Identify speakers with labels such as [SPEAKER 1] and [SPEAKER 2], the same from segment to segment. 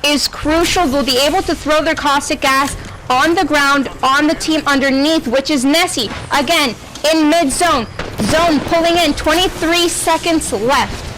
[SPEAKER 1] is crucial. They'll be able to throw their caustic gas on the ground on the team underneath, which is Nessy. Again, in mid-zone. Zone pulling in, 23 seconds left.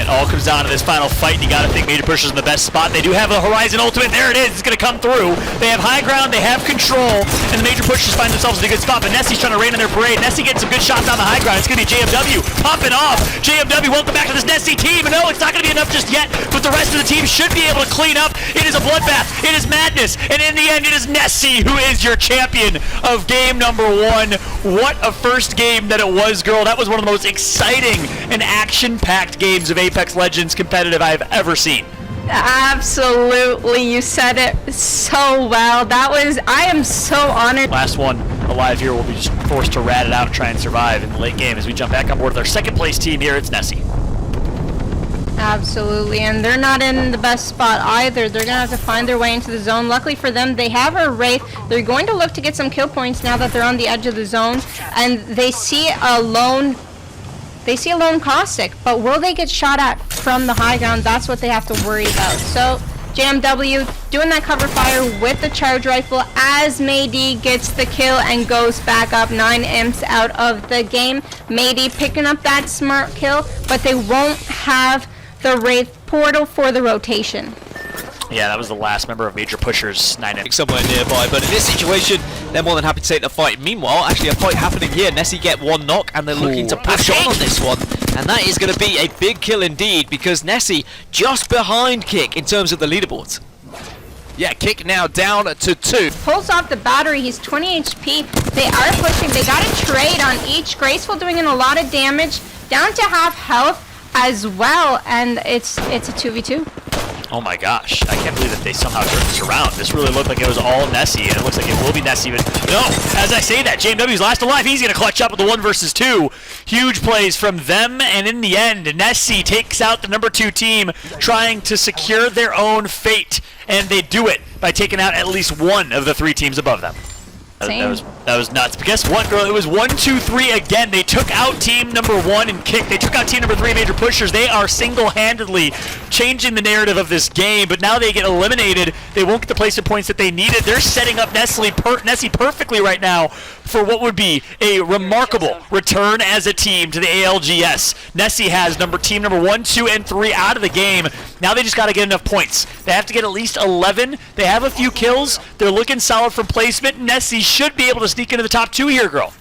[SPEAKER 2] It all comes down to this final fight, and you gotta think Major Pusher's in the best spot. They do have a Horizon ultimate. There it is. It's gonna come through. They have high ground. They have control, and the Major Pushers find themselves in a good spot. But Nessy's trying to rain on their parade. Nessy getting some good shots on the high ground. It's gonna be JMW popping off. JMW, welcome back to this Nessy team. And no, it's not gonna be enough just yet, but the rest of the team should be able to clean up. It is a bloodbath. It is madness, and in the end, it is Nessy who is your champion of game number 1. What a first game that it was, girl. That was one of the most exciting and action-packed games of Apex Legends competitive I've ever seen.
[SPEAKER 1] Absolutely, you said it so well. I am so honored.
[SPEAKER 2] Last one alive here will be just forced to rat it out and try and survive in the late game as we jump back on board with our second place team here. It's Nessy.
[SPEAKER 1] Absolutely, and they're not in the best spot either. They're going to have to find their way into the zone. Luckily for them, they have a Wraith. They're going to look to get some kill points now that they're on the edge of the zone, and they see a lone caustic, but will they get shot at from the high ground? That's what they have to worry about. So JMW doing that cover fire with the charge rifle as Maydi gets the kill and goes back up. 9 imps out of the game. Maydi picking up that smart kill, but they won't have the Wraith portal for the rotation.
[SPEAKER 2] Yeah, that was the last member of Major Pusher's 9 imps.
[SPEAKER 3] Somewhere nearby, but in this situation, they're more than happy to take the fight. Meanwhile, actually a fight happening here. Nessy get one knock, and they're looking to push on this one. And that is going to be a big kill indeed, because Nessy just behind Kick in terms of the leaderboards. Yeah, Kick now down to 2.
[SPEAKER 1] Pulls off the battery, he's 20 HP. They are pushing, they got a trade on each. Graceful doing in a lot of damage, down to half health as well, and it's a 2v2.
[SPEAKER 2] Oh my gosh, I can't believe that they somehow turned this around. This really looked like it was all Nessy, and it looks like it will be Nessy, but no, as I say that, JMW's last alive. He's going to clutch up with the 1 versus 2. Huge plays from them, and in the end, Nessy takes out the number 2 team, trying to secure their own fate, and they do it by taking out at least one of the 3 teams above them. That was nuts. But guess what, girl? It was 1, 2, 3 again. They took out team number 1 and Kick. They took out team number 3, Major Pushers. They are single-handedly changing the narrative of this game, but now they get eliminated. They won't get the placement points that they needed. They're setting up Nessy perfectly right now for what would be a remarkable return as a team to the ALGS. Nessy has team number 1, 2, and 3 out of the game. Now they just got to get enough points. They have to get at least 11. They have a few kills. They're looking solid from placement. Nessy should be able to sneak into the top 2 here, girl.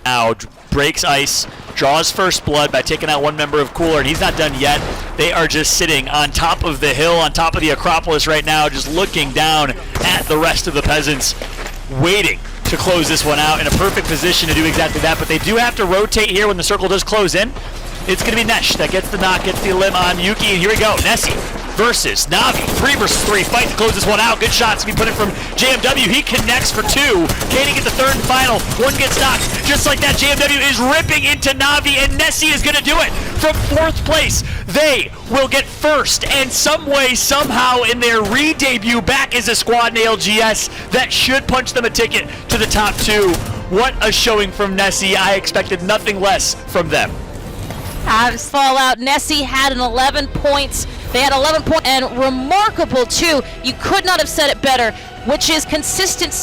[SPEAKER 2] Now breaks ice, draws first blood by taking out one member of Cooler, and he's not done yet. They are just sitting on top of the hill, on top of the Acropolis right now, just looking down at the rest of the peasants, waiting to close this one out, in a perfect position to do exactly that. But they do have to rotate here when the circle does close in. It's going to be Nesh that gets the knock, gets the limb on Yuki, and here we go. Nessy versus Navi. 3 versus 3. Fight to close this one out. Good shots to be put in from JMW. He connects for 2. Can he get the 3rd and final? 1 gets knocked. Just like that, JMW is ripping into Navi, and Nessy is going to do it. From 4th place, they will get 1st, and some way, somehow, in their re-debut back as a squad in ALGS, that should punch them a ticket to the top 2. What a showing from Nessy. I expected nothing less from them.
[SPEAKER 4] Fallout, Nessy had 11 points. They had 11 points, and remarkable too. You could not have said it better, which is consistency.